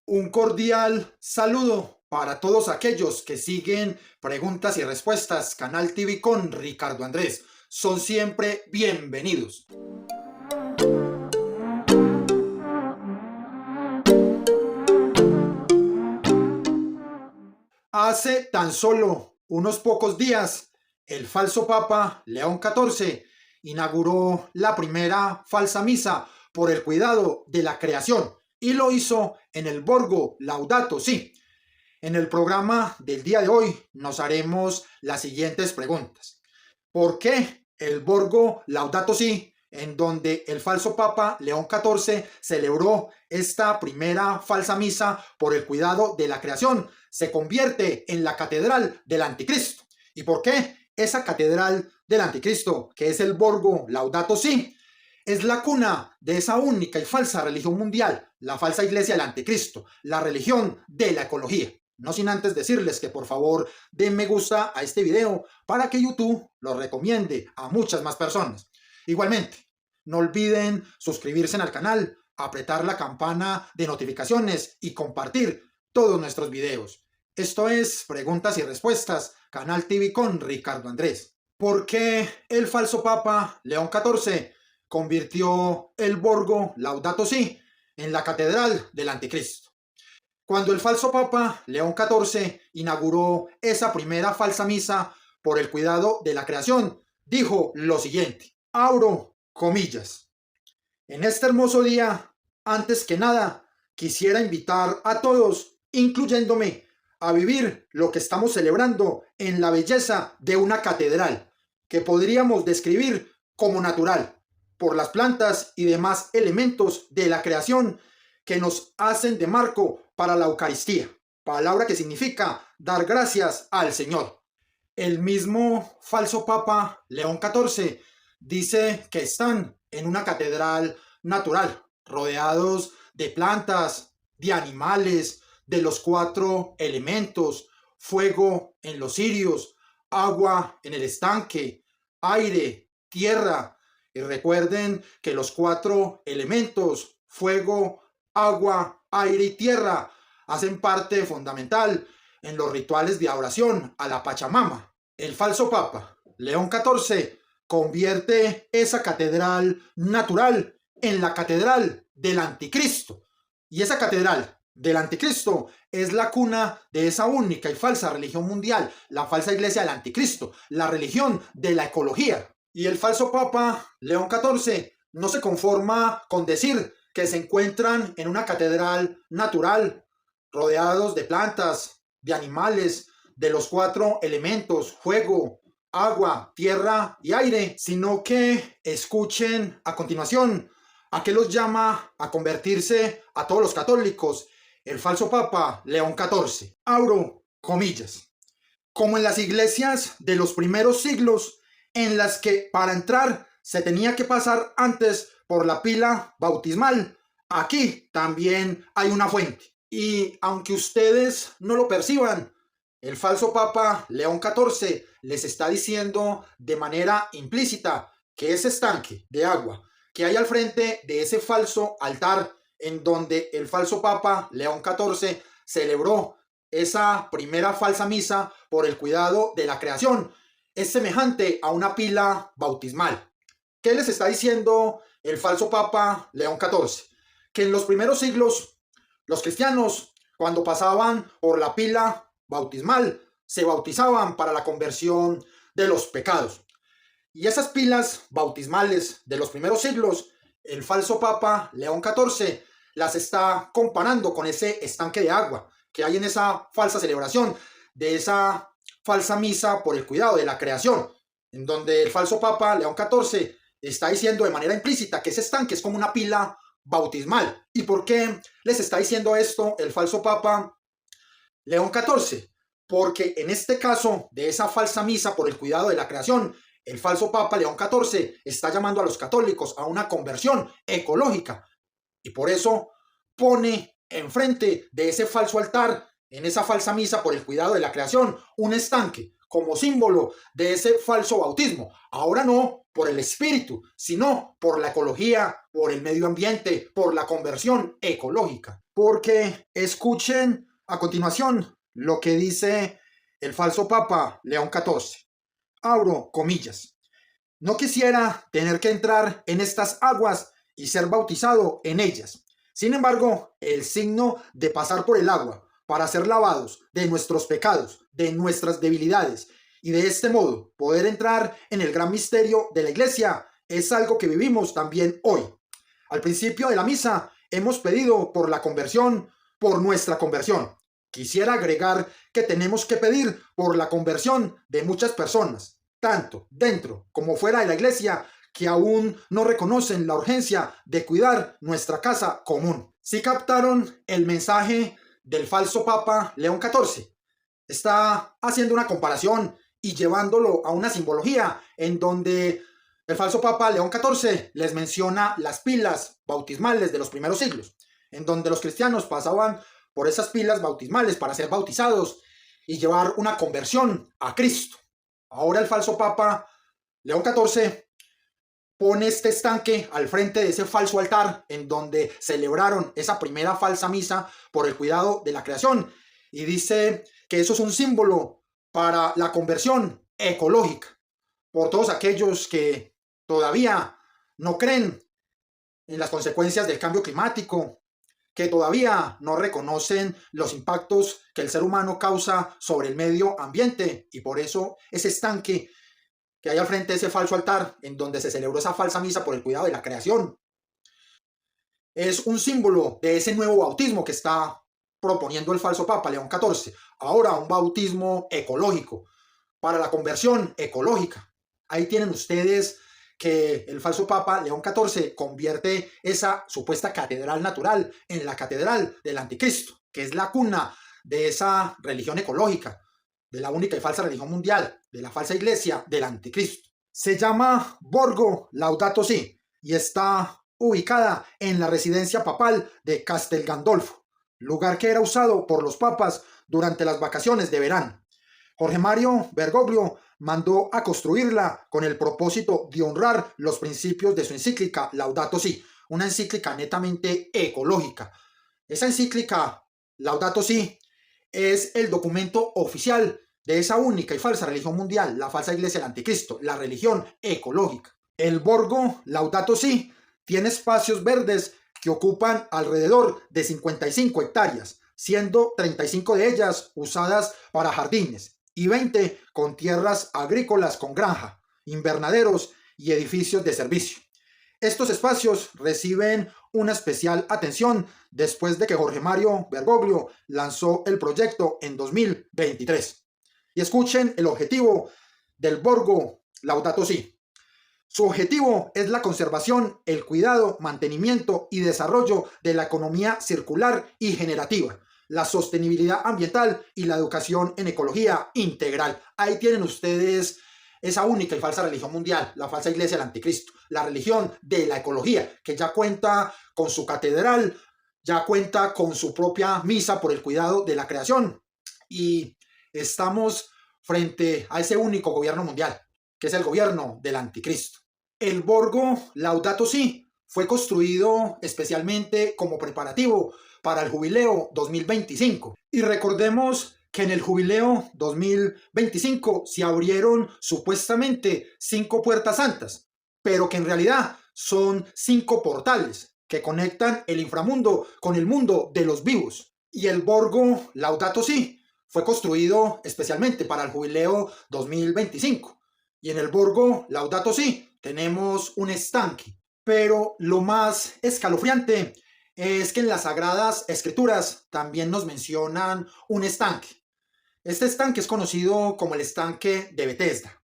Un cordial saludo para todos aquellos que siguen Preguntas y Respuestas, Canal TV con Ricardo Andrés. Son siempre bienvenidos. Hace tan solo unos pocos días, el falso Papa León XIV inauguró la primera falsa misa por el cuidado de la creación y lo hizo en el Borgo Laudato Si. En el programa del día de hoy nos haremos las siguientes preguntas. ¿Por qué el Borgo Laudato Si, en donde el falso Papa León XIV celebró esta primera falsa misa por el cuidado de la creación, se convierte en la catedral del anticristo? ¿Y por qué esa catedral del anticristo, que es el Borgo Laudato Si, es la cuna de esa única y falsa religión mundial, la falsa iglesia del anticristo, la religión de la ecología? No sin antes decirles que por favor den me gusta a este video para que YouTube lo recomiende a muchas más personas. Igualmente, no olviden suscribirse al canal, apretar la campana de notificaciones y compartir todos nuestros videos. Esto es Preguntas y Respuestas, Canal TV con Ricardo Andrés. ¿Por qué el falso Papa León XIV convirtió el Borgo Laudato Si en la catedral del anticristo? Cuando el falso Papa León XIV inauguró esa primera falsa misa por el cuidado de la creación, dijo lo siguiente, abro comillas: en este hermoso día, antes que nada, quisiera invitar a todos, incluyéndome, a vivir lo que estamos celebrando en la belleza de una catedral, que podríamos describir como natural, por las plantas y demás elementos de la creación que nos hacen de marco para la Eucaristía, palabra que significa dar gracias al Señor. El mismo falso Papa León XIV dice que están en una catedral natural, rodeados de plantas, de animales, de los 4 elementos, fuego en los cirios, agua en el estanque, aire, tierra. Y recuerden que los 4 elementos, fuego, agua, aire y tierra, hacen parte fundamental en los rituales de adoración a la Pachamama. El falso Papa León XIV convierte esa catedral natural en la catedral del anticristo. Y esa catedral del anticristo es la cuna de esa única y falsa religión mundial, la falsa iglesia del anticristo, la religión de la ecología. Y el falso Papa León XIV no se conforma con decir que se encuentran en una catedral natural, rodeados de plantas, de animales, de los 4 elementos, fuego, agua, tierra y aire, sino que escuchen a continuación a qué los llama a convertirse a todos los católicos el falso Papa León XIV. Abro comillas. Como en las iglesias de los primeros siglos, en las que para entrar se tenía que pasar antes por la pila bautismal, aquí también hay una fuente. Y aunque ustedes no lo perciban, el falso Papa León XIV les está diciendo de manera implícita que ese estanque de agua que hay al frente de ese falso altar en donde el falso Papa León XIV celebró esa primera falsa misa por el cuidado de la creación, es semejante a una pila bautismal. ¿Qué les está diciendo el falso Papa León XIV? Que en los primeros siglos los cristianos, cuando pasaban por la pila bautismal, se bautizaban para la conversión de los pecados. Y esas pilas bautismales de los primeros siglos, el falso Papa León XIV las está comparando con ese estanque de agua que hay en esa falsa celebración de esa falsa misa por el cuidado de la creación, en donde el falso Papa León XIV está diciendo de manera implícita que ese estanque es como una pila bautismal. ¿Y por qué les está diciendo esto el falso Papa León XIV? Porque en este caso de esa falsa misa por el cuidado de la creación, el falso Papa León XIV está llamando a los católicos a una conversión ecológica. Y por eso pone enfrente de ese falso altar, en esa falsa misa por el cuidado de la creación, un estanque como símbolo de ese falso bautismo. Ahora no por el espíritu, sino por la ecología, por el medio ambiente, por la conversión ecológica. Porque escuchen a continuación lo que dice el falso Papa León XIV. Abro comillas. No quisiera tener que entrar en estas aguas y ser bautizado en ellas. Sin embargo, el signo de pasar por el agua para ser lavados de nuestros pecados, de nuestras debilidades y de este modo poder entrar en el gran misterio de la iglesia es algo que vivimos también hoy. Al principio de la misa hemos pedido por la conversión, por nuestra conversión. Quisiera agregar que tenemos que pedir por la conversión de muchas personas, tanto dentro como fuera de la iglesia, que aún no reconocen la urgencia de cuidar nuestra casa común. ¿Sí captaron el mensaje del falso Papa León XIV? Está haciendo una comparación y llevándolo a una simbología en donde el falso Papa León XIV les menciona las pilas bautismales de los primeros siglos, en donde los cristianos pasaban por esas pilas bautismales para ser bautizados y llevar una conversión a Cristo. Ahora el falso Papa León XIV pone este estanque al frente de ese falso altar en donde celebraron esa primera falsa misa por el cuidado de la creación y dice que eso es un símbolo para la conversión ecológica por todos aquellos que todavía no creen en las consecuencias del cambio climático, que todavía no reconocen los impactos que el ser humano causa sobre el medio ambiente y por eso ese estanque que hay al frente de ese falso altar en donde se celebró esa falsa misa por el cuidado de la creación es un símbolo de ese nuevo bautismo que está proponiendo el falso Papa León XIV. Ahora un bautismo ecológico para la conversión ecológica. Ahí tienen ustedes que el falso Papa León XIV convierte esa supuesta catedral natural en la catedral del anticristo, que es la cuna de esa religión ecológica, de la única y falsa religión mundial, de la falsa iglesia del anticristo. Se llama Borgo Laudato Si y está ubicada en la residencia papal de Castel Gandolfo, lugar que era usado por los papas durante las vacaciones de verano. Jorge Mario Bergoglio mandó a construirla con el propósito de honrar los principios de su encíclica Laudato Si, una encíclica netamente ecológica. Esa encíclica Laudato Si es el documento oficial de esa única y falsa religión mundial, la falsa iglesia del anticristo, la religión ecológica. El Borgo Laudato Si tiene espacios verdes que ocupan alrededor de 55 hectáreas, siendo 35 de ellas usadas para jardines y 20 con tierras agrícolas con granja, invernaderos y edificios de servicio. Estos espacios reciben una especial atención después de que Jorge Mario Bergoglio lanzó el proyecto en 2023. Y escuchen el objetivo del Borgo Laudato Si. Su objetivo es la conservación, el cuidado, mantenimiento y desarrollo de la economía circular y generativa, la sostenibilidad ambiental y la educación en ecología integral. Ahí tienen ustedes esa única y falsa religión mundial, la falsa iglesia del anticristo, la religión de la ecología, que ya cuenta con su catedral, ya cuenta con su propia misa por el cuidado de la creación. Y estamos frente a ese único gobierno mundial, que es el gobierno del anticristo. El Borgo Laudato Si fue construido especialmente como preparativo para el Jubileo 2025. Y recordemos que en el Jubileo 2025 se abrieron supuestamente 5 puertas santas, pero que en realidad son 5 portales que conectan el inframundo con el mundo de los vivos. Y el Borgo Laudato Si fue construido especialmente para el Jubileo 2025. Y en el Borgo Laudato Si tenemos un estanque. Pero lo más escalofriante es que en las Sagradas Escrituras también nos mencionan un estanque. Este estanque es conocido como el estanque de Betesda.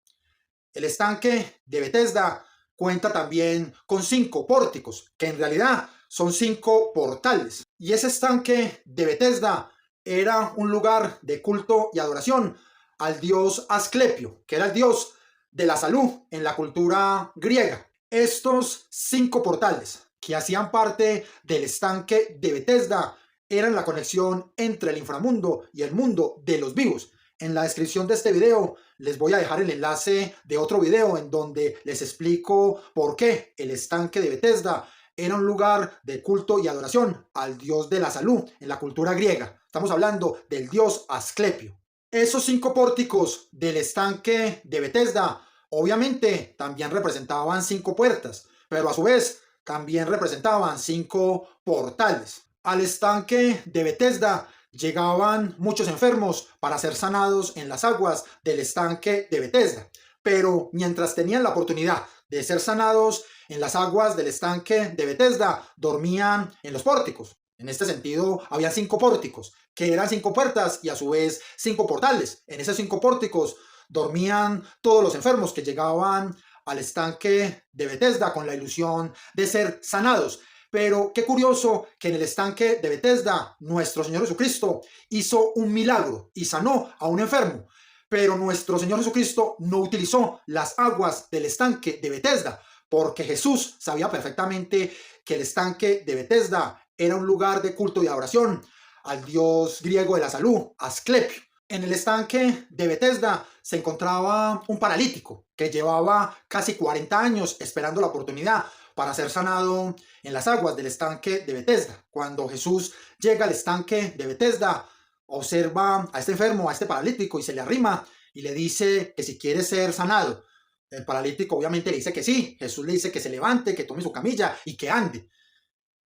El estanque de Betesda cuenta también con 5 pórticos, que en realidad son 5 portales. Y ese estanque de Betesda era un lugar de culto y adoración al dios Asclepio, que era el dios de la salud en la cultura griega. Estos 5 portales que hacían parte del estanque de Betesda eran la conexión entre el inframundo y el mundo de los vivos, En la descripción de este video les voy a dejar el enlace de otro video en donde les explico por qué el estanque de Betesda era un lugar de culto y adoración al dios de la salud en la cultura griega. Estamos hablando del dios Asclepio. Esos 5 pórticos del estanque de Betesda obviamente también representaban 5 puertas, pero a su vez también representaban 5 portales. Al estanque de Betesda llegaban muchos enfermos para ser sanados en las aguas del estanque de Betesda, pero mientras tenían la oportunidad de ser sanados en las aguas del estanque de Betesda, dormían en los pórticos. En este sentido, había 5 pórticos, que eran 5 puertas y a su vez 5 portales. En esos 5 pórticos dormían todos los enfermos que llegaban al estanque de Betesda con la ilusión de ser sanados. Pero qué curioso que en el estanque de Betesda nuestro Señor Jesucristo hizo un milagro y sanó a un enfermo. Pero nuestro Señor Jesucristo no utilizó las aguas del estanque de Betesda, porque Jesús sabía perfectamente que el estanque de Betesda era un lugar de culto y adoración al dios griego de la salud, Asclepio. En el estanque de Betesda se encontraba un paralítico que llevaba casi 40 años esperando la oportunidad para ser sanado en las aguas del estanque de Betesda. Cuando Jesús llega al estanque de Betesda, observa a este enfermo, a este paralítico, y se le arrima y le dice que si quiere ser sanado. El paralítico obviamente le dice que sí. Jesús le dice que se levante, que tome su camilla y que ande.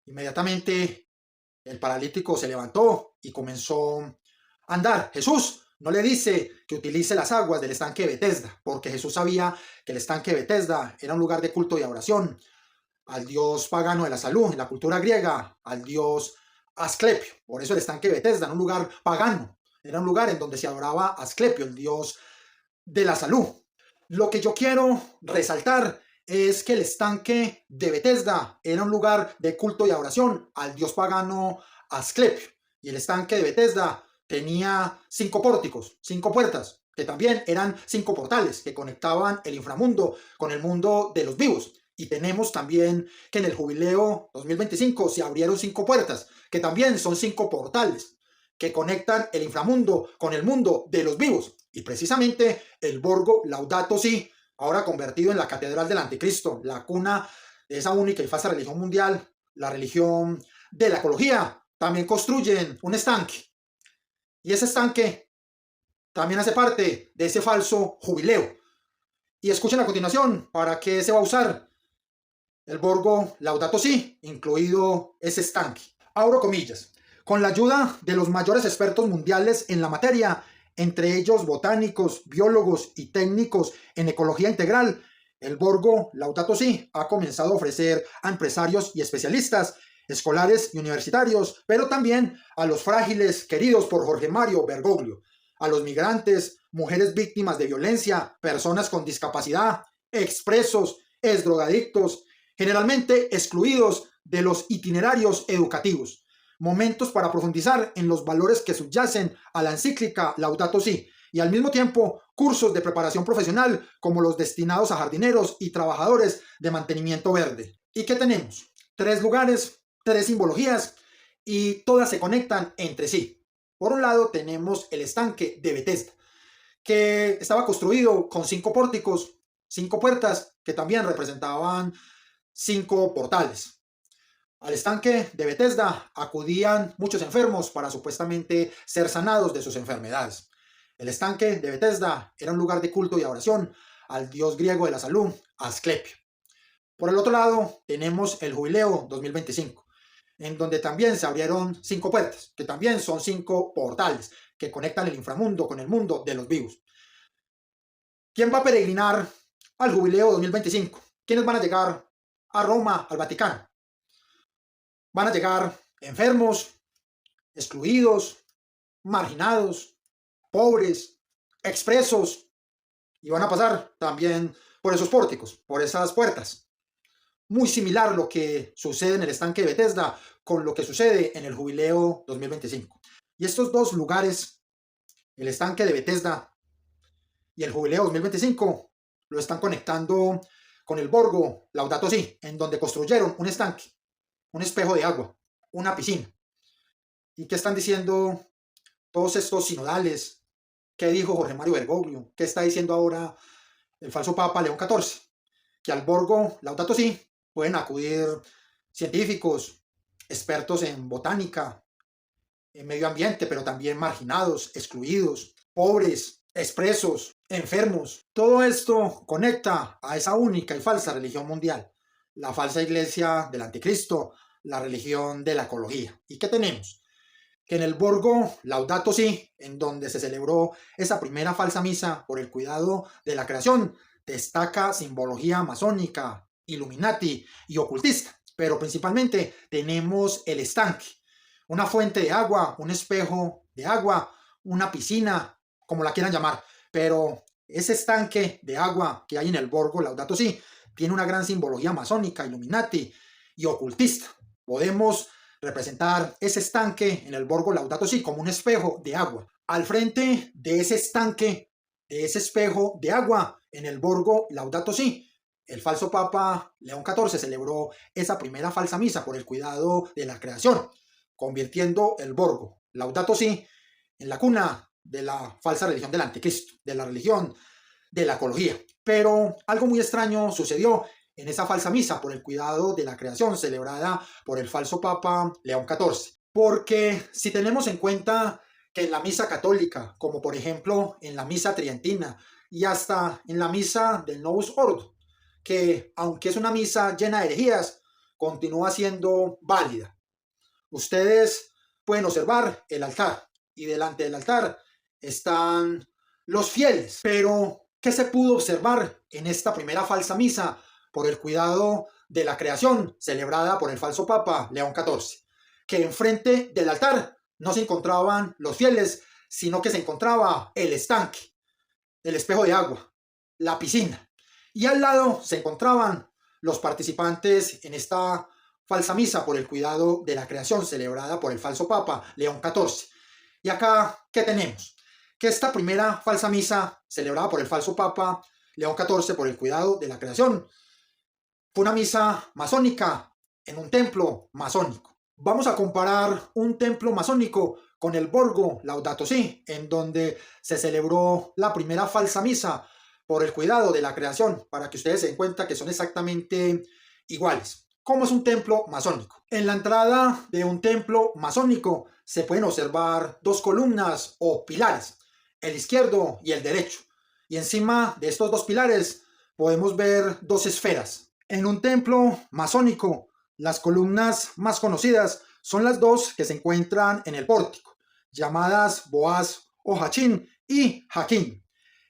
Inmediatamente el paralítico se levantó y comenzó a andar. Jesús no le dice que utilice las aguas del estanque de Betesda, porque Jesús sabía que el estanque de Betesda era un lugar de culto y adoración al dios pagano de la salud, en la cultura griega, al dios Asclepio. Por eso el estanque de Betesda era un lugar pagano, era un lugar en donde se adoraba a Asclepio, el dios de la salud. Lo que yo quiero resaltar es que el estanque de Betesda era un lugar de culto y adoración al dios pagano Asclepio. Y el estanque de Betesda tenía 5 pórticos, 5 puertas, que también eran 5 portales que conectaban el inframundo con el mundo de los vivos. Y tenemos también que en el jubileo 2025 se abrieron 5 puertas, que también son 5 portales, que conectan el inframundo con el mundo de los vivos. Y precisamente el Borgo Laudato Si, ahora convertido en la Catedral del Anticristo, la cuna de esa única y falsa religión mundial, la religión de la ecología, también construyen un estanque. Y ese estanque también hace parte de ese falso jubileo. Y escuchen a continuación para qué se va a usar el Borgo Laudato Si, incluido ese estanque. Abro comillas. Con la ayuda de los mayores expertos mundiales en la materia, entre ellos botánicos, biólogos y técnicos en ecología integral, el Borgo Laudato Si ha comenzado a ofrecer a empresarios y especialistas, escolares y universitarios, pero también a los frágiles queridos por Jorge Mario Bergoglio, a los migrantes, mujeres víctimas de violencia, personas con discapacidad, expresos, exdrogadictos, generalmente excluidos de los itinerarios educativos. Momentos para profundizar en los valores que subyacen a la encíclica Laudato Si y al mismo tiempo cursos de preparación profesional como los destinados a jardineros y trabajadores de mantenimiento verde. ¿Y qué tenemos? 3 lugares, 3 simbologías y todas se conectan entre sí. Por un lado tenemos el estanque de Betesda, que estaba construido con 5 pórticos, 5 puertas que también representaban 5 portales. Al estanque de Betesda acudían muchos enfermos para supuestamente ser sanados de sus enfermedades. El estanque de Betesda era un lugar de culto y adoración al dios griego de la salud, Asclepio. Por el otro lado, tenemos el Jubileo 2025, en donde también se abrieron 5 puertas, que también son 5 portales que conectan el inframundo con el mundo de los vivos. ¿Quién va a peregrinar al Jubileo 2025? ¿Quiénes van a llegar a Roma, al Vaticano? Van a llegar enfermos, excluidos, marginados, pobres, expresos, y van a pasar también por esos pórticos, por esas puertas. Muy similar lo que sucede en el estanque de Betesda con lo que sucede en el Jubileo 2025. Y estos 2 lugares, el estanque de Betesda y el Jubileo 2025, lo están conectando con el Borgo Laudato Si, en donde construyeron un estanque, un espejo de agua, una piscina. ¿Y qué están diciendo todos estos sinodales, ¿Qué dijo Jorge Mario Bergoglio? ¿Qué está diciendo ahora el falso Papa León XIV? Que al Borgo Laudato Si pueden acudir científicos, expertos en botánica, en medio ambiente, pero también marginados, excluidos, pobres, expresos, enfermos. Todo esto conecta a esa única y falsa religión mundial, la falsa iglesia del anticristo, la religión de la ecología. ¿Y qué tenemos? Que en el Borgo Laudato Si, en donde se celebró esa primera falsa misa por el cuidado de la creación, destaca simbología masónica, Illuminati y ocultista, pero principalmente tenemos el estanque, una fuente de agua, un espejo de agua, una piscina, como la quieran llamar, pero ese estanque de agua que hay en el Borgo Laudato Si tiene una gran simbología masónica, Illuminati y ocultista. Podemos representar ese estanque en el Borgo Laudato Si como un espejo de agua. Al frente de ese estanque, de ese espejo de agua en el Borgo Laudato Si, el falso Papa León XIV celebró esa primera falsa misa por el cuidado de la creación, convirtiendo el Borgo Laudato Si en la cuna de la falsa religión del anticristo, de la religión de la ecología. Pero algo muy extraño sucedió en esa falsa misa por el cuidado de la creación celebrada por el falso Papa León XIV. Porque si tenemos en cuenta que en la misa católica, como por ejemplo en la misa tridentina y hasta en la misa del Novus Ordo, que aunque es una misa llena de herejías, continúa siendo válida. Ustedes pueden observar el altar y delante del altar están los fieles. Pero, ¿qué se pudo observar en esta primera falsa misa por el cuidado de la creación celebrada por el falso Papa León XIV? Que enfrente del altar no se encontraban los fieles, sino que se encontraba el estanque, el espejo de agua, la piscina. Y al lado se encontraban los participantes en esta falsa misa por el cuidado de la creación celebrada por el falso Papa León XIV. Y acá, ¿qué tenemos? Que esta primera falsa misa celebrada por el falso Papa León XIV por el cuidado de la creación fue una misa masónica en un templo masónico. Vamos a comparar un templo masónico con el Borgo Laudato Si, en donde se celebró la primera falsa misa por el cuidado de la creación, para que ustedes se den cuenta que son exactamente iguales. ¿Cómo es un templo masónico? En la entrada de un templo masónico se pueden observar dos columnas o pilares, el izquierdo y el derecho. Y encima de estos dos pilares podemos ver dos esferas. En un templo masónico, las columnas más conocidas son las dos que se encuentran en el pórtico, llamadas Boaz o Jachín y Jaquín.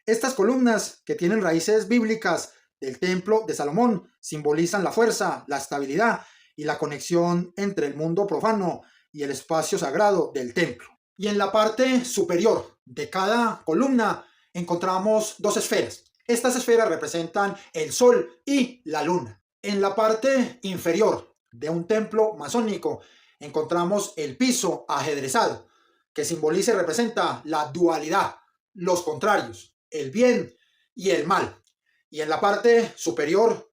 Estas columnas, que tienen raíces bíblicas del templo de Salomón, simbolizan la fuerza, la estabilidad y la conexión entre el mundo profano y el espacio sagrado del templo. Y en la parte superior de cada columna encontramos dos esferas. Estas esferas representan el sol y la luna. En la parte inferior de un templo masónico encontramos el piso ajedrezado, que simboliza y representa la dualidad, los contrarios, el bien y el mal. Y en la parte superior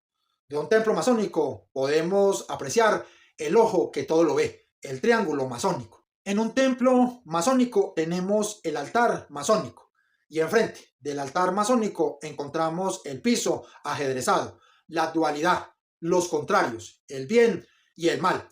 de un templo masónico podemos apreciar el ojo que todo lo ve, el triángulo masónico. En un templo masónico tenemos el altar masónico y enfrente del altar masónico encontramos el piso ajedrezado, la dualidad, los contrarios, el bien y el mal.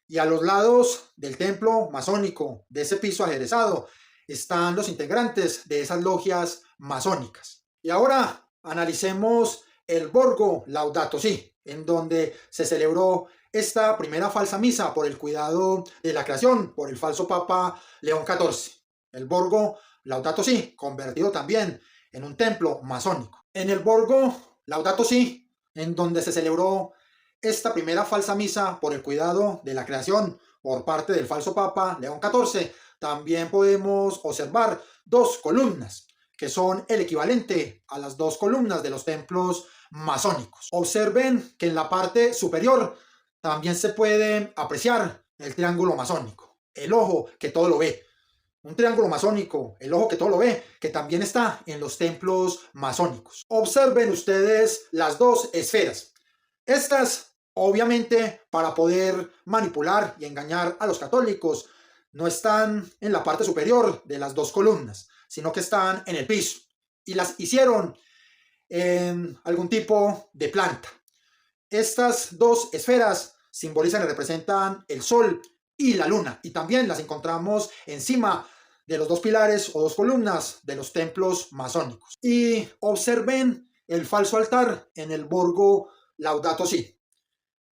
Y a los lados del templo masónico, de ese piso ajedrezado, están los integrantes de esas logias masónicas. Y ahora analicemos el Borgo Laudato Si, en donde se celebró esta primera falsa misa por el cuidado de la creación por el falso Papa León XIV. El Borgo Laudato Si, convertido también en un templo masónico. En el Borgo Laudato Si, en donde se celebró esta primera falsa misa por el cuidado de la creación por parte del falso Papa León XIV, también podemos observar dos columnas, que son el equivalente a las dos columnas de los templos masónicos. Observen que en la parte superior también se puede apreciar el triángulo masónico, el ojo que todo lo ve. Un triángulo masónico, el ojo que todo lo ve, que también está en los templos masónicos. Observen ustedes las dos esferas. Estas, obviamente, para poder manipular y engañar a los católicos, no están en la parte superior de las dos columnas, sino que están en el piso y las hicieron en algún tipo de planta. Estas dos esferas simbolizan y representan el sol y la luna, y también las encontramos encima de los dos pilares o dos columnas de los templos masónicos. Y observen el falso altar en el Borgo Laudato Si.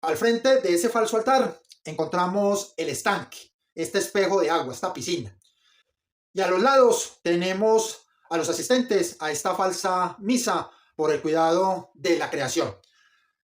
Al frente de ese falso altar encontramos el estanque, este espejo de agua, esta piscina. Y a los lados tenemos a los asistentes a esta falsa misa por el cuidado de la creación.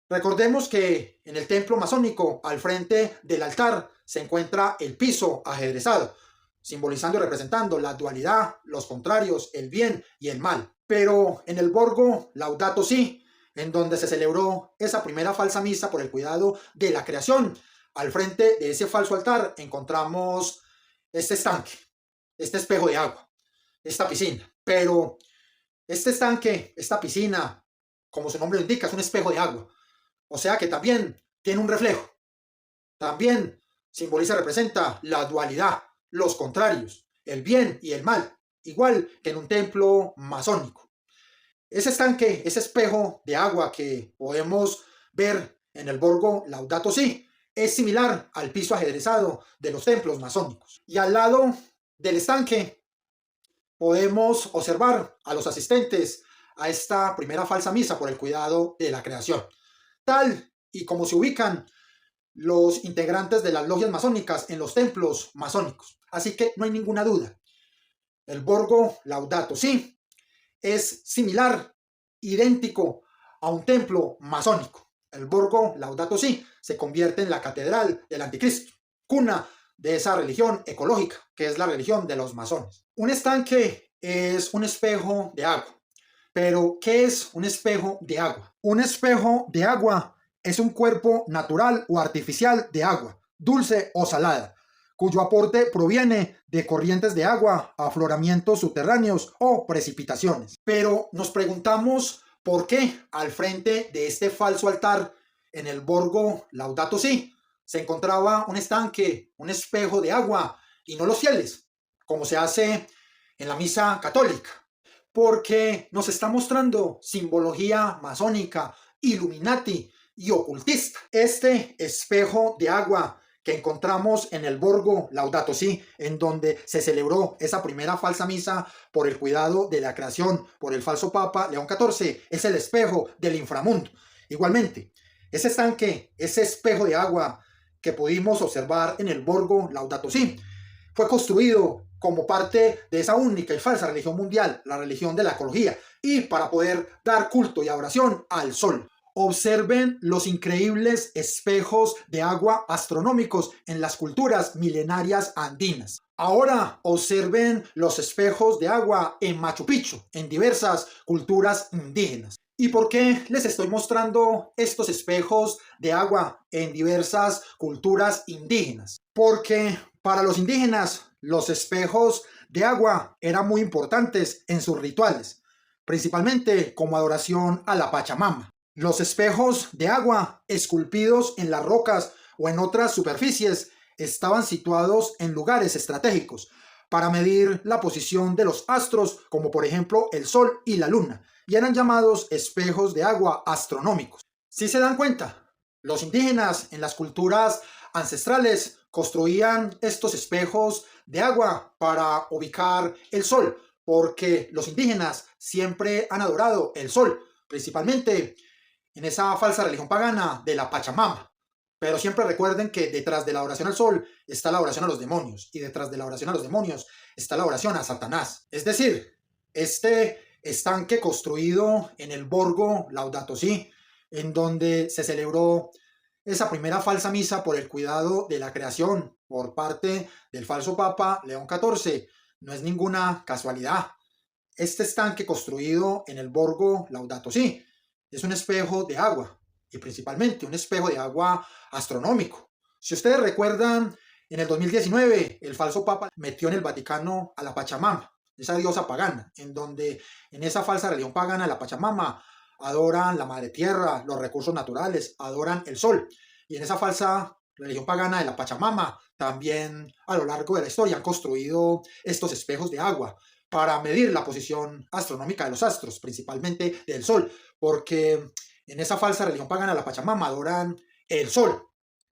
Recordemos que en el templo masónico, al frente del altar, se encuentra el piso ajedrezado, simbolizando y representando la dualidad, los contrarios, el bien y el mal. Pero en el Borgo Laudato Si, en donde se celebró esa primera falsa misa por el cuidado de la creación, al frente de ese falso altar encontramos este estanque, este espejo de agua, esta piscina. Pero este estanque, esta piscina, como su nombre lo indica, es un espejo de agua. O sea que también tiene un reflejo. También simboliza y representa la dualidad, los contrarios, el bien y el mal, igual que en un templo masónico. Ese estanque, ese espejo de agua que podemos ver en el Borgo Laudato Si, es similar al piso ajedrezado de los templos masónicos. Y al lado del estanque podemos observar a los asistentes a esta primera falsa misa por el cuidado de la creación, tal y como se ubican los integrantes de las logias masónicas en los templos masónicos. Así que no hay ninguna duda. El Borgo Laudato Si es similar, idéntico a un templo masónico. El Borgo Laudato Si se convierte en la catedral del anticristo, cuna de esa religión ecológica, que es la religión de los masones. Un estanque es un espejo de agua. Pero, ¿qué es un espejo de agua? Un espejo de agua es un cuerpo natural o artificial de agua, dulce o salada, cuyo aporte proviene de corrientes de agua, afloramientos subterráneos o precipitaciones. Pero nos preguntamos por qué al frente de este falso altar en el Borgo Laudato Si se encontraba un estanque, un espejo de agua y no los fieles, como se hace en la misa católica. Porque nos está mostrando simbología masónica, Illuminati y ocultista. Este espejo de agua que encontramos en el Borgo Laudato Si, en donde se celebró esa primera falsa misa por el cuidado de la creación por el falso Papa León XIV, es el espejo del inframundo. Igualmente, ese estanque, ese espejo de agua que pudimos observar en el Borgo Laudato Si, fue construido como parte de esa única y falsa religión mundial, la religión de la ecología, y para poder dar culto y adoración al sol. Observen los increíbles espejos de agua astronómicos en las culturas milenarias andinas. Ahora observen los espejos de agua en Machu Picchu, en diversas culturas indígenas. ¿Y por qué les estoy mostrando estos espejos de agua en diversas culturas indígenas? Porque para los indígenas los espejos de agua eran muy importantes en sus rituales, principalmente como adoración a la Pachamama. Los espejos de agua esculpidos en las rocas o en otras superficies estaban situados en lugares estratégicos para medir la posición de los astros, como por ejemplo el Sol y la Luna, y eran llamados espejos de agua astronómicos. Si se dan cuenta, los indígenas en las culturas ancestrales construían estos espejos de agua para ubicar el sol, porque los indígenas siempre han adorado el sol, principalmente en esa falsa religión pagana de la Pachamama. Pero siempre recuerden que detrás de la oración al sol está la oración a los demonios, y detrás de la oración a los demonios está la oración a Satanás. Es decir, este estanque construido en el Borgo Laudato Si, en donde se celebró esa primera falsa misa por el cuidado de la creación por parte del falso Papa León XIV, no es ninguna casualidad. Este estanque construido en el Borgo Laudato Si es un espejo de agua, y principalmente un espejo de agua astronómico. Si ustedes recuerdan, en el 2019 el falso Papa metió en el Vaticano a la Pachamama, esa diosa pagana, en donde en esa falsa religión pagana, la Pachamama, adoran la madre tierra, los recursos naturales, adoran el sol. Y en esa falsa religión pagana de la Pachamama, también a lo largo de la historia han construido estos espejos de agua para medir la posición astronómica de los astros, principalmente del Sol, porque en esa falsa religión pagana, la Pachamama, adoran el Sol.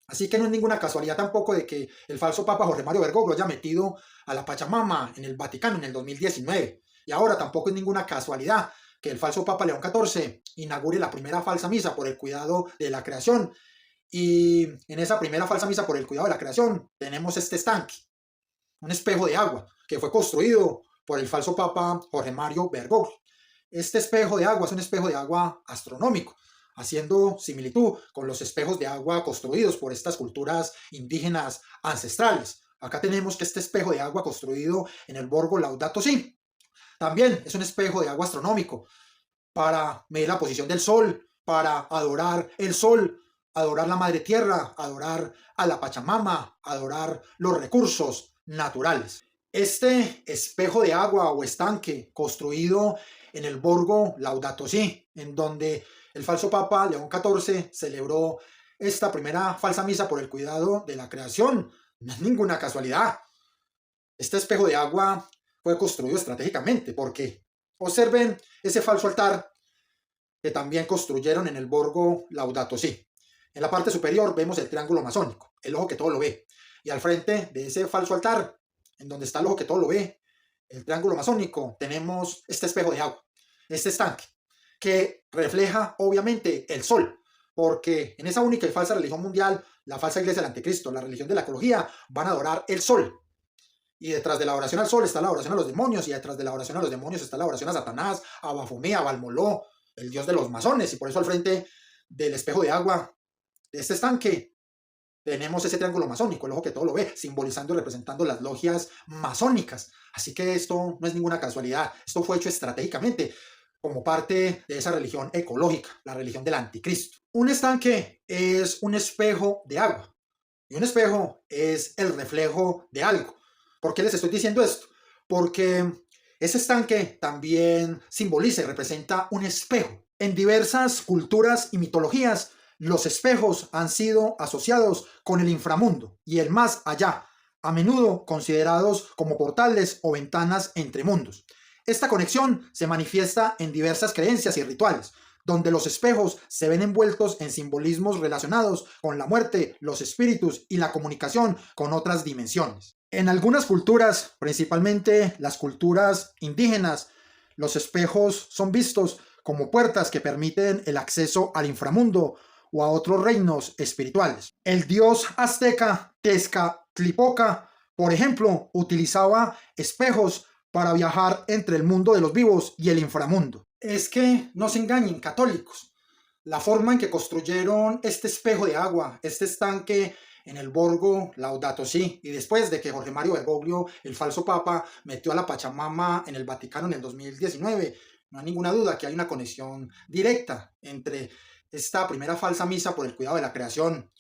Así que no es ninguna casualidad tampoco de que el falso Papa Jorge Mario Bergoglio haya metido a la Pachamama en el Vaticano en el 2019. Y ahora tampoco es ninguna casualidad que el falso Papa León XIV inaugure la primera falsa misa por el cuidado de la creación. Y en esa primera falsa misa por el cuidado de la creación tenemos este estanque, un espejo de agua, que fue construido por el falso Papa Jorge Mario Bergoglio. Este espejo de agua es un espejo de agua astronómico, haciendo similitud con los espejos de agua construidos por estas culturas indígenas ancestrales. Acá tenemos que este espejo de agua construido en el Borgo Laudato Si también es un espejo de agua astronómico para medir la posición del Sol, para adorar el Sol, adorar la Madre Tierra, adorar a la Pachamama, adorar los recursos naturales. Este espejo de agua o estanque construido en el Borgo Laudato Si, en donde el falso Papa León XIV celebró esta primera falsa misa por el cuidado de la creación, no es ninguna casualidad. Este espejo de agua fue construido estratégicamente porque observen ese falso altar que también construyeron en el Borgo Laudato Si. En la parte superior vemos el triángulo masónico, el ojo que todo lo ve. Y al frente de ese falso altar, en donde está el ojo que todo lo ve, el triángulo masónico, tenemos este espejo de agua, este estanque, que refleja obviamente el Sol, porque en esa única y falsa religión mundial, la falsa iglesia del anticristo, la religión de la ecología, van a adorar el Sol. Y detrás de la oración al Sol está la oración a los demonios, y detrás de la oración a los demonios está la oración a Satanás, a Bafomé, a Balmoló, el dios de los masones. Y por eso al frente del espejo de agua, de este estanque, tenemos ese triángulo masónico, el ojo que todo lo ve, simbolizando y representando las logias masónicas. Así que esto no es ninguna casualidad, esto fue hecho estratégicamente como parte de esa religión ecológica, la religión del anticristo. Un estanque es un espejo de agua, y un espejo es el reflejo de algo. ¿Por qué les estoy diciendo esto? Porque ese estanque también simboliza y representa un espejo. En diversas culturas y mitologías, los espejos han sido asociados con el inframundo y el más allá, a menudo considerados como portales o ventanas entre mundos. Esta conexión se manifiesta en diversas creencias y rituales, donde los espejos se ven envueltos en simbolismos relacionados con la muerte, los espíritus y la comunicación con otras dimensiones. En algunas culturas, principalmente las culturas indígenas, los espejos son vistos como puertas que permiten el acceso al inframundo o a otros reinos espirituales. El dios azteca Tezcatlipoca, por ejemplo, utilizaba espejos para viajar entre el mundo de los vivos y el inframundo. Es que no se engañen, católicos. La forma en que construyeron este espejo de agua, este estanque en el Borgo Laudato Si, y después de que Jorge Mario Bergoglio, el falso papa, metió a la Pachamama en el Vaticano en el 2019, no hay ninguna duda que hay una conexión directa entre esta primera falsa misa por el cuidado de la creación,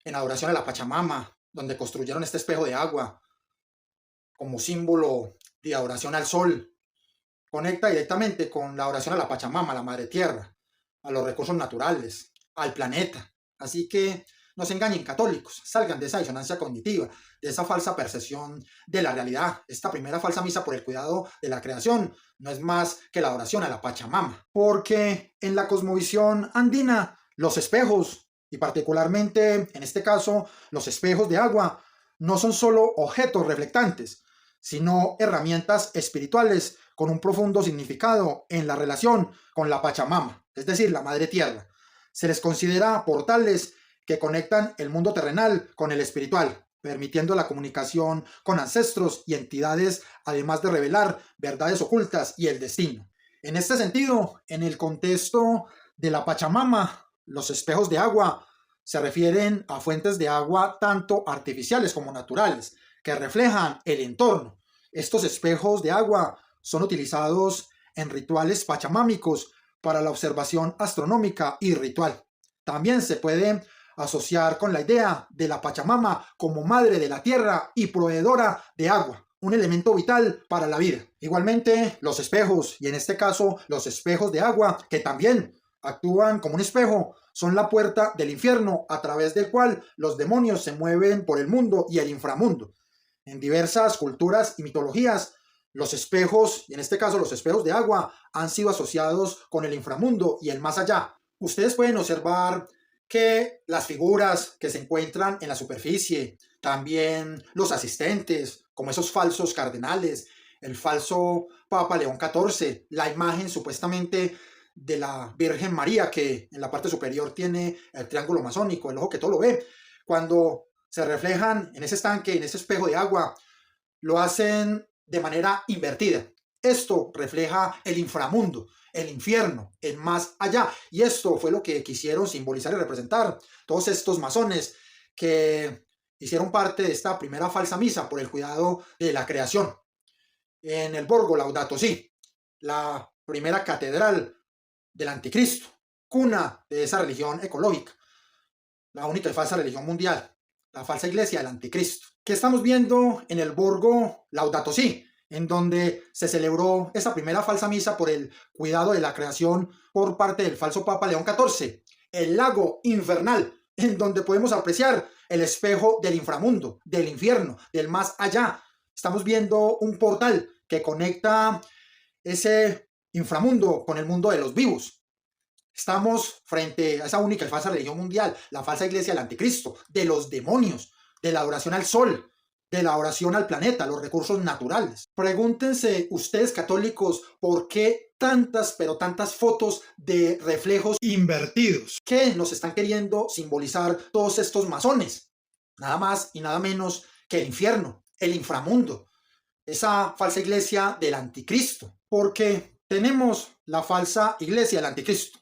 en adoración a la Pachamama, donde construyeron este espejo de agua como símbolo de adoración al Sol. Conecta directamente con la oración a la Pachamama, a la Madre Tierra, a los recursos naturales, al planeta. Así que no se engañen, católicos, salgan de esa disonancia cognitiva, de esa falsa percepción de la realidad. Esta primera falsa misa por el cuidado de la creación no es más que la oración a la Pachamama. Porque en la cosmovisión andina, los espejos, y particularmente en este caso los espejos de agua, no son solo objetos reflectantes, sino herramientas espirituales con un profundo significado en la relación con la Pachamama, es decir, la Madre Tierra. Se les considera portales que conectan el mundo terrenal con el espiritual, permitiendo la comunicación con ancestros y entidades, además de revelar verdades ocultas y el destino. En este sentido, en el contexto de la Pachamama, los espejos de agua se refieren a fuentes de agua tanto artificiales como naturales, que reflejan el entorno. Estos espejos de agua son utilizados en rituales pachamámicos para la observación astronómica y ritual. También se puede asociar con la idea de la Pachamama como madre de la tierra y proveedora de agua, un elemento vital para la vida. Igualmente, los espejos, y en este caso los espejos de agua, que también actúan como un espejo, son la puerta del infierno a través del cual los demonios se mueven por el mundo y el inframundo. En diversas culturas y mitologías, Los espejos, y en este caso los espejos de agua, han sido asociados con el inframundo y el más allá. Ustedes pueden observar que las figuras que se encuentran en la superficie, también los asistentes, como esos falsos cardenales, el falso Papa León XIV, la imagen supuestamente de la Virgen María, que en la parte superior tiene el triángulo masónico, el ojo que todo lo ve, cuando se reflejan en ese estanque, en ese espejo de agua, lo hacen de manera invertida. Esto refleja el inframundo, el infierno, el más allá. Y esto fue lo que quisieron simbolizar y representar todos estos masones que hicieron parte de esta primera falsa misa por el cuidado de la creación. En el Borgo Laudato Si, la primera catedral del anticristo, cuna de esa religión ecológica, la única y falsa religión mundial, la falsa iglesia del anticristo. ¿Qué estamos viendo en el Borgo Laudato Si? En donde se celebró esa primera falsa misa por el cuidado de la creación por parte del falso Papa León XIV. El lago infernal, en donde podemos apreciar el espejo del inframundo, del infierno, del más allá. Estamos viendo un portal que conecta ese inframundo con el mundo de los vivos. Estamos frente a esa única y falsa religión mundial, la falsa iglesia del anticristo, de los demonios, de la adoración al sol, de la oración al planeta, los recursos naturales. Pregúntense ustedes católicos por qué tantas, pero tantas fotos de reflejos invertidos. ¿Qué nos están queriendo simbolizar todos estos masones? Nada más y nada menos que el infierno, el inframundo, esa falsa iglesia del anticristo. Porque tenemos la falsa iglesia del anticristo.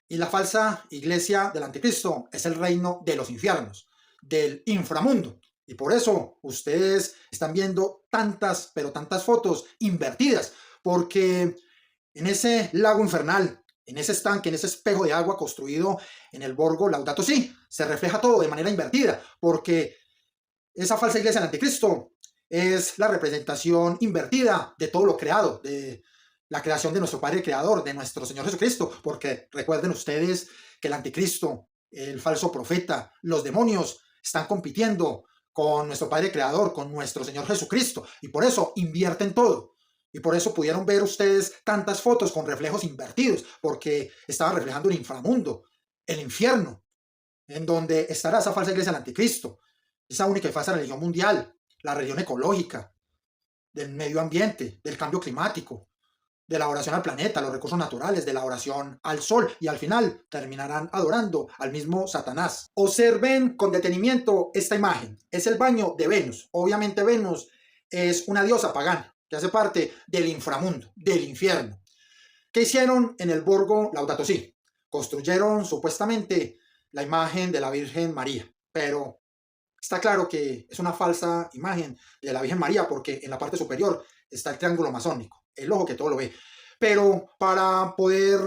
Y la falsa iglesia del anticristo es el reino de los infiernos, del inframundo. Y por eso ustedes están viendo tantas, pero tantas fotos invertidas, porque en ese lago infernal, en ese estanque, en ese espejo de agua construido en el Borgo Laudato Si, se refleja todo de manera invertida, porque esa falsa iglesia del anticristo es la representación invertida de todo lo creado, de la creación de nuestro Padre Creador, de nuestro Señor Jesucristo, porque recuerden ustedes que el anticristo, el falso profeta, los demonios están compitiendo con nuestro Padre Creador, con nuestro Señor Jesucristo, y por eso invierten todo. Y por eso pudieron ver ustedes tantas fotos con reflejos invertidos, porque estaban reflejando el inframundo, el infierno, en donde estará esa falsa iglesia del anticristo, esa única y falsa religión mundial, la religión ecológica, del medio ambiente, del cambio climático, de la oración al planeta, los recursos naturales, de la oración al sol, y al final terminarán adorando al mismo Satanás. Observen con detenimiento esta imagen. Es el baño de Venus. Obviamente Venus es una diosa pagana que hace parte del inframundo, del infierno. ¿Qué hicieron en el Borgo Laudato Si? Construyeron supuestamente la imagen de la Virgen María, pero está claro que es una falsa imagen de la Virgen María porque en la parte superior está el triángulo masónico, el ojo que todo lo ve. Pero para poder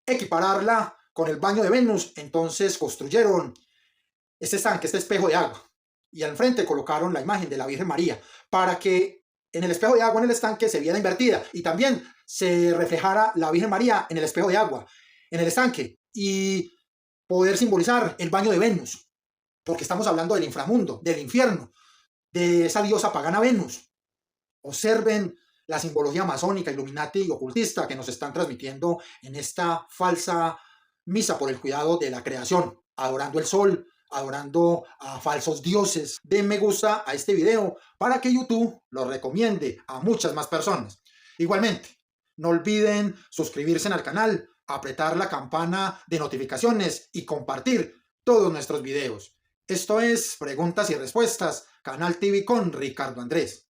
equipararla con el baño de Venus, entonces construyeron este estanque, este espejo de agua. Y al frente colocaron la imagen de la Virgen María para que en el espejo de agua, en el estanque, se viera invertida. Y también se reflejara la Virgen María en el espejo de agua, en el estanque. Y poder simbolizar el baño de Venus. Porque estamos hablando del inframundo, del infierno, de esa diosa pagana Venus. Observen la simbología masónica, illuminati y ocultista que nos están transmitiendo en esta falsa misa por el cuidado de la creación, adorando el sol, adorando a falsos dioses. Den me gusta a este video para que YouTube lo recomiende a muchas más personas. Igualmente, no olviden suscribirse al canal, apretar la campana de notificaciones y compartir todos nuestros videos. Esto es Preguntas y Respuestas, Canal TV con Ricardo Andrés.